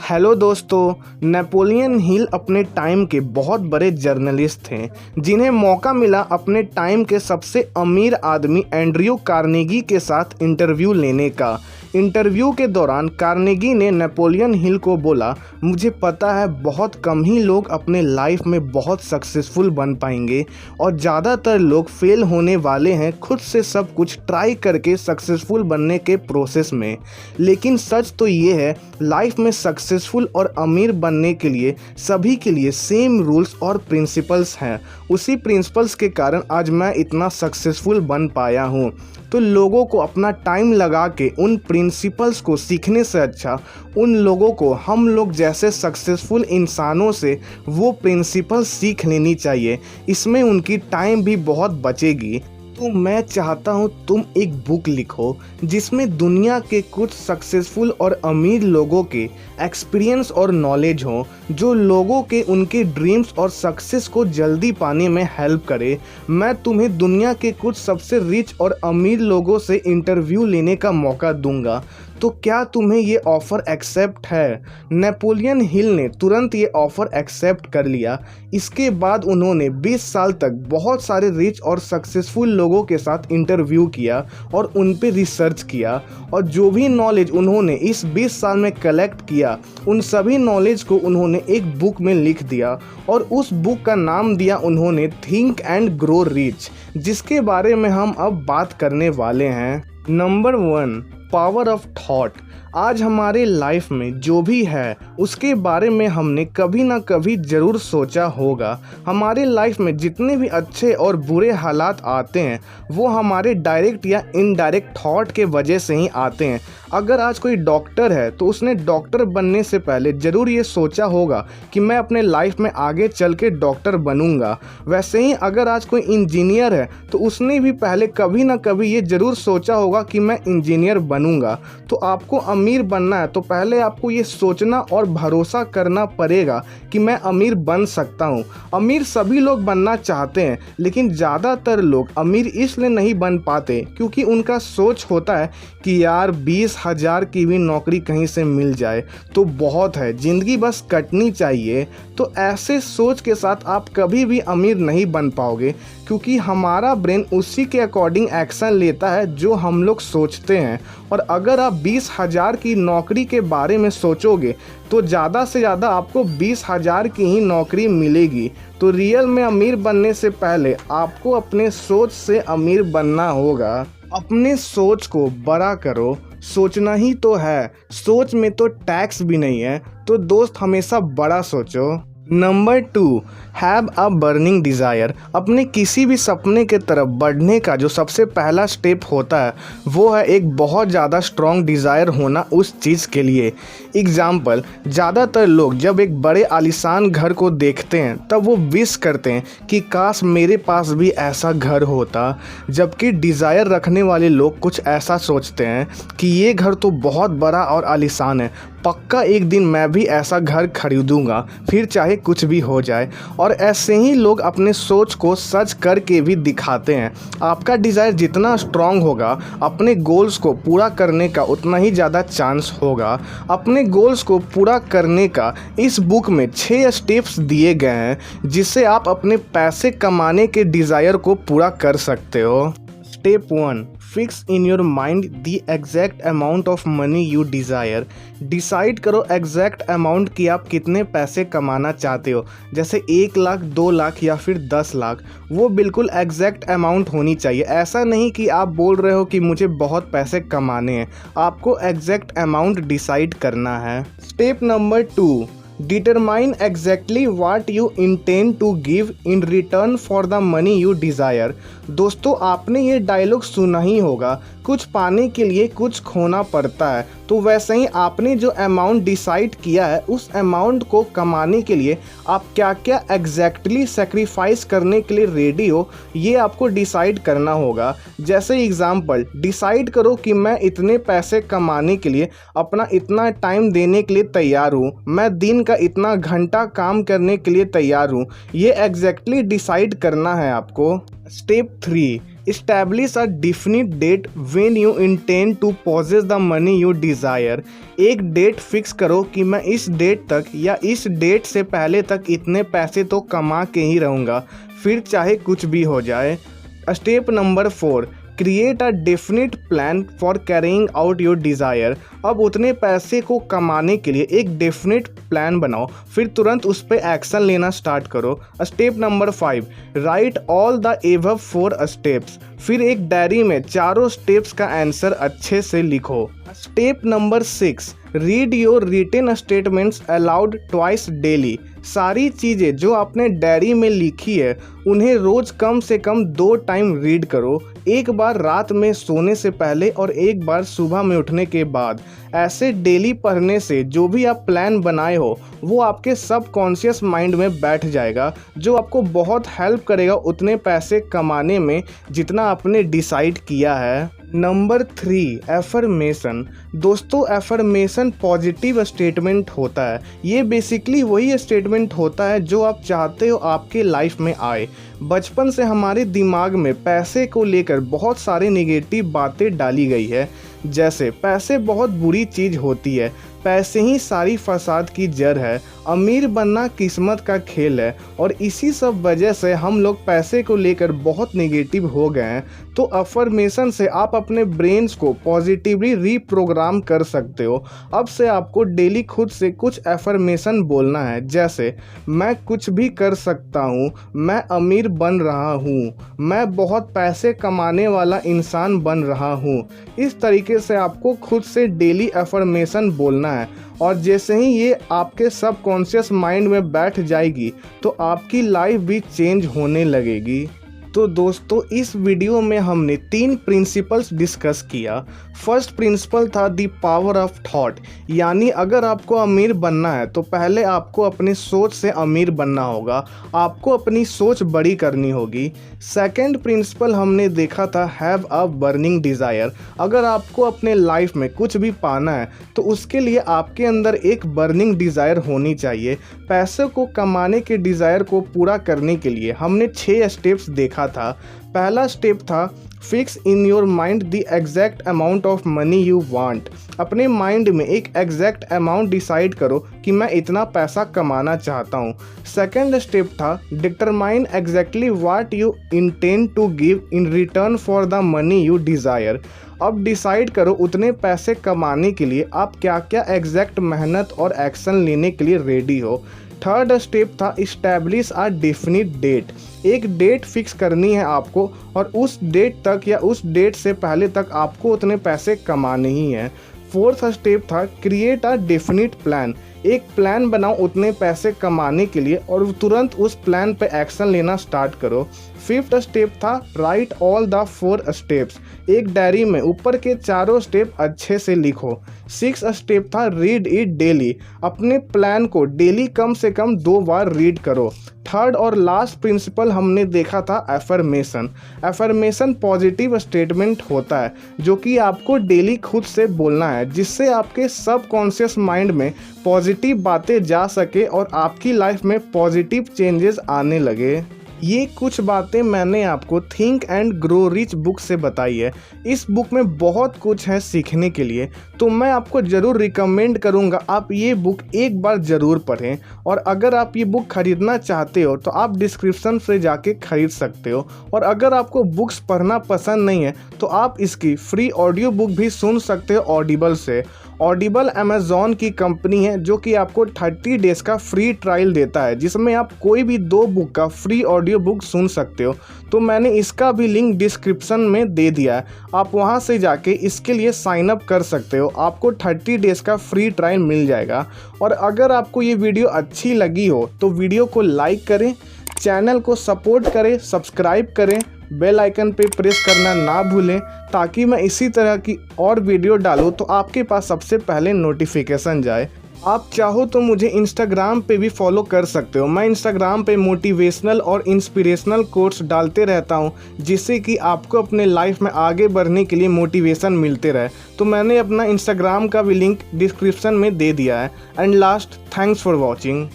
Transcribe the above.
Hello दोस्तों। Napoleon Hill अपने time के बहुत बड़े जर्नलिस्ट थे जिन्हें मौका मिला अपने टाइम के सबसे अमीर आदमी एंड्रयू कार्नेगी के साथ इंटरव्यू लेने का। इंटरव्यू के दौरान कार्नेगी ने नेपोलियन हिल को बोला, मुझे पता है बहुत कम ही लोग अपने लाइफ में बहुत सक्सेसफुल बन पाएंगे और ज़्यादातर लोग फेल होने वाले हैं खुद से सब कुछ ट्राई करके सक्सेसफुल बनने के प्रोसेस में। लेकिन सच तो ये है, लाइफ में सक्सेसफुल और अमीर बनने के लिए सभी के लिए सेम रूल्स और प्रिंसिपल्स हैं। उसी प्रिंसिपल्स के कारण आज मैं इतना सक्सेसफुल बन पाया हूँ। तो लोगों को अपना टाइम लगा के उन प्रिंसिपल्स को सीखने से अच्छा उन लोगों को, हम लोग जैसे सक्सेसफुल इंसानों से वो प्रिंसिपल्स सीख लेनी चाहिए। इसमें उनकी टाइम भी बहुत बचेगी। तो मैं चाहता हूँ तुम एक बुक लिखो जिसमें दुनिया के कुछ सक्सेसफुल और अमीर लोगों के एक्सपीरियंस और नॉलेज हो, जो लोगों के उनके ड्रीम्स और सक्सेस को जल्दी पाने में हेल्प करे। मैं तुम्हें दुनिया के कुछ सबसे रिच और अमीर लोगों से इंटरव्यू लेने का मौका दूंगा। तो क्या तुम्हें ये ऑफ़र एक्सेप्ट है? नेपोलियन हिल ने तुरंत ये ऑफ़र एक्सेप्ट कर लिया। इसके बाद उन्होंने 20 साल तक बहुत सारे रिच और सक्सेसफुल लोगों के साथ इंटरव्यू किया और उन पे रिसर्च किया, और जो भी नॉलेज उन्होंने इस 20 साल में कलेक्ट किया उन सभी नॉलेज को उन्होंने एक बुक में लिख दिया, और उस बुक का नाम दिया उन्होंने थिंक एंड ग्रो रिच, जिसके बारे में हम अब बात करने वाले हैं। Number 1, power of thought. आज हमारे लाइफ में जो भी है उसके बारे में हमने कभी ना कभी ज़रूर सोचा होगा। हमारे लाइफ में जितने भी अच्छे और बुरे हालात आते हैं वो हमारे डायरेक्ट या इनडायरेक्ट थॉट के वजह से ही आते हैं। अगर आज कोई डॉक्टर है तो उसने डॉक्टर बनने से पहले ज़रूर ये सोचा होगा कि मैं अपने लाइफ में आगे चल के डॉक्टर बनूंगा। वैसे ही अगर आज कोई इंजीनियर है तो उसने भी पहले कभी ना कभी ये ज़रूर सोचा होगा कि मैं इंजीनियर बनूंगा। तो आपको अमीर बनना है तो पहले आपको ये सोचना और भरोसा करना पड़ेगा कि मैं अमीर बन सकता हूँ। अमीर सभी लोग बनना चाहते हैं, लेकिन ज़्यादातर लोग अमीर इसलिए नहीं बन पाते क्योंकि उनका सोच होता है कि यार 20,000 की भी नौकरी कहीं से मिल जाए तो बहुत है, ज़िंदगी बस कटनी चाहिए। तो ऐसे सोच के साथ आप कभी भी अमीर नहीं बन पाओगे, क्योंकि हमारा ब्रेन उसी के अकॉर्डिंग एक्शन लेता है जो हम लोग सोचते हैं। और अगर आप 20,000 की नौकरी के बारे में सोचोगे तो ज़्यादा से ज़्यादा आपको 20,000 की ही नौकरी मिलेगी। तो रियल में अमीर बनने से पहले आपको अपने सोच से अमीर बनना होगा। अपने सोच को बड़ा करो, सोचना ही तो है, सोच में तो टैक्स भी नहीं है। तो दोस्त हमेशा बड़ा सोचो। Number 2, have a burning desire. अपने किसी भी सपने के तरफ बढ़ने का जो सबसे पहला स्टेप होता है वो है एक बहुत ज़्यादा स्ट्रॉन्ग डिज़ायर होना उस चीज़ के लिए। एग्ज़ाम्पल, ज़्यादातर लोग जब एक बड़े आलीशान घर को देखते हैं तब वो विश करते हैं कि काश मेरे पास भी ऐसा घर होता, जबकि डिज़ायर रखने वाले लोग कुछ ऐसा सोचते हैं कि ये घर तो बहुत बड़ा और आलीशान है, पक्का एक दिन मैं भी ऐसा घर खरीदूंगा, फिर चाहे कुछ भी हो जाए। और ऐसे ही लोग अपने सोच को सच करके भी दिखाते हैं। आपका डिज़ायर जितना स्ट्रांग होगा अपने गोल्स को पूरा करने का उतना ही ज़्यादा चांस होगा। अपने गोल्स को पूरा करने का इस बुक में 6 स्टेप्स दिए गए हैं जिससे आप अपने पैसे कमाने के डिज़ायर को पूरा कर सकते हो। Step 1, fix in your mind the exact amount of money you desire. Decide करो एग्जैक्ट अमाउंट कि आप कितने पैसे कमाना चाहते हो। जैसे 1 लाख, 2 लाख या फिर 10 लाख, वो बिल्कुल एग्जैक्ट अमाउंट होनी चाहिए। ऐसा नहीं कि आप बोल रहे हो कि मुझे बहुत पैसे कमाने हैं, आपको एग्जैक्ट अमाउंट डिसाइड करना है। Step number 2, determine exactly what you intend to give in return for the money you desire. दोस्तों आपने ये डायलॉग सुना ही होगा, कुछ पाने के लिए कुछ खोना पड़ता है। तो वैसे ही आपने जो अमाउंट डिसाइड किया है उस अमाउंट को कमाने के लिए आप क्या क्या एग्जैक्टली सेक्रीफाइस करने के लिए रेडी हो, ये आपको डिसाइड करना होगा। जैसे एग्जांपल, डिसाइड करो कि मैं इतने पैसे कमाने के लिए अपना इतना टाइम देने के लिए तैयार हूँ, मैं दिन का इतना घंटा काम करने के लिए तैयार हूँ। ये एग्जैक्टली डिसाइड करना है आपको। Step 3, Establish a definite date when you intend to possess the money you desire. एक डेट फिक्स करो कि मैं इस डेट तक या इस डेट से पहले तक इतने पैसे तो कमा के ही रहूँगा, फिर चाहे कुछ भी हो जाए। Step number 4, create a definite plan for carrying out your desire. अब उतने पैसे को कमाने के लिए एक डेफिनेट प्लान बनाओ, फिर तुरंत उस पर एक्शन लेना स्टार्ट करो। Step number 5, right all the above 4 steps. फिर एक डायरी में चारों स्टेप्स का आंसर अच्छे से लिखो। Step number 6, read your written statements aloud twice daily. सारी चीज़ें जो आपने डायरी में लिखी है उन्हें रोज़ कम से कम 2 टाइम रीड करो, एक बार रात में सोने से पहले और एक बार सुबह में उठने के बाद। ऐसे डेली पढ़ने से जो भी आप प्लान बनाए हो वो आपके सबकॉन्शियस माइंड में बैठ जाएगा, जो आपको बहुत हेल्प करेगा उतने पैसे कमाने में जितना आपने डिसाइड किया है। Number 3, affirmation. दोस्तों, एफर्मेशन पॉजिटिव स्टेटमेंट होता है। ये बेसिकली वही स्टेटमेंट होता है जो आप चाहते हो आपके लाइफ में आए। बचपन से हमारे दिमाग में पैसे को लेकर बहुत सारी नेगेटिव बातें डाली गई है, जैसे पैसे बहुत बुरी चीज़ होती है, पैसे ही सारी फसाद की जड़ है, अमीर बनना किस्मत का खेल है, और इसी सब वजह से हम लोग पैसे को लेकर बहुत नेगेटिव हो गए हैं। तो अफर्मेशन से आप अपने ब्रेन्स को पॉजिटिवली रीप्रोग्राम कर सकते हो। अब से आपको डेली खुद से कुछ अफर्मेशन बोलना है, जैसे मैं कुछ भी कर सकता हूँ, मैं अमीर बन रहा हूँ, मैं बहुत पैसे कमाने वाला इंसान बन रहा हूँ। इस तरीके से आपको खुद से डेली अफर्मेशन बोलना है, और जैसे ही ये आपके सबकॉन्शियस माइंड में बैठ जाएगी तो आपकी लाइफ भी चेंज होने लगेगी। तो दोस्तों, इस वीडियो में हमने 3 प्रिंसिपल्स डिस्कस किया। फर्स्ट प्रिंसिपल था द पावर ऑफ थॉट, यानी अगर आपको अमीर बनना है तो पहले आपको अपनी सोच से अमीर बनना होगा, आपको अपनी सोच बड़ी करनी होगी। सेकंड प्रिंसिपल हमने देखा था हैव अ बर्निंग डिज़ायर। अगर आपको अपने लाइफ में कुछ भी पाना है तो उसके लिए आपके अंदर एक बर्निंग डिज़ायर होनी चाहिए। पैसे को कमाने के डिज़ायर को पूरा करने के लिए हमने 6 स्टेप्स देखा था। पहला स्टेप था fix in your mind the exact amount of money you want. अपने माइंड में एक एग्जैक्ट अमाउंट डिसाइड करो कि मैं इतना पैसा कमाना चाहता हूँ। सेकंड स्टेप था determine exactly what you intend to give in return for the money you desire. अब डिसाइड करो उतने पैसे कमाने के लिए आप क्या क्या एग्जैक्ट मेहनत और एक्शन लेने के लिए रेडी हो। थर्ड स्टेप था इस्टेब्लिश अ डेफिनिट डेट। एक डेट फिक्स करनी है आपको, और उस डेट तक या उस डेट से पहले तक आपको उतने पैसे कमाने ही हैं। फोर्थ स्टेप था क्रिएट अ डेफिनिट प्लान। एक प्लान बनाओ उतने पैसे कमाने के लिए और तुरंत उस प्लान पे एक्शन लेना स्टार्ट करो। फिफ्थ स्टेप था राइट ऑल द 4 स्टेप्स। एक डायरी में ऊपर के चारों स्टेप अच्छे से लिखो। सिक्स स्टेप था रीड इट डेली। अपने प्लान को डेली कम से कम 2 बार रीड करो। थर्ड और लास्ट प्रिंसिपल हमने देखा था एफर्मेशन। एफर्मेशन पॉजिटिव स्टेटमेंट होता है जो कि आपको डेली खुद से बोलना है, जिससे आपके सबकॉन्शियस माइंड में पॉजिटिव बातें जा सके और आपकी लाइफ में पॉजिटिव चेंजेस आने लगे। ये कुछ बातें मैंने आपको think and grow rich book से बताई है। इस बुक में बहुत कुछ है सीखने के लिए, तो मैं आपको ज़रूर रिकमेंड करूँगा आप ये बुक एक बार ज़रूर पढ़ें। और अगर आप ये बुक ख़रीदना चाहते हो तो आप डिस्क्रिप्शन से जाके ख़रीद सकते हो। और अगर आपको बुक्स पढ़ना पसंद नहीं है तो आप इसकी फ्री ऑडियो बुक भी सुन सकते हो ऑडिबल से। ऑडिबल अमेज़ॉन की कंपनी है जो कि आपको 30 डेज़ का फ्री ट्रायल देता है, जिसमें आप कोई भी 2 बुक का फ्री ऑडियो बुक सुन सकते हो। तो मैंने इसका भी लिंक डिस्क्रिप्शन में दे दिया है, आप वहां से जाके इसके लिए साइन अप कर सकते हो। आपको 30 डेज़ का फ्री ट्रायल मिल जाएगा। और अगर आपको ये वीडियो अच्छी लगी हो तो वीडियो को लाइक करें, चैनल को सपोर्ट करें, सब्सक्राइब करें, बेल आइकन पे प्रेस करना ना भूलें, ताकि मैं इसी तरह की और वीडियो डालूँ तो आपके पास सबसे पहले नोटिफिकेशन जाए। आप चाहो तो मुझे इंस्टाग्राम पे भी फॉलो कर सकते हो। मैं इंस्टाग्राम पे मोटिवेशनल और इंस्पिरेशनल कोट्स डालते रहता हूँ, जिससे कि आपको अपने लाइफ में आगे बढ़ने के लिए मोटिवेशन मिलते रहे। तो मैंने अपना इंस्टाग्राम का भी लिंक डिस्क्रिप्शन में दे दिया है। And last, thanks for watching.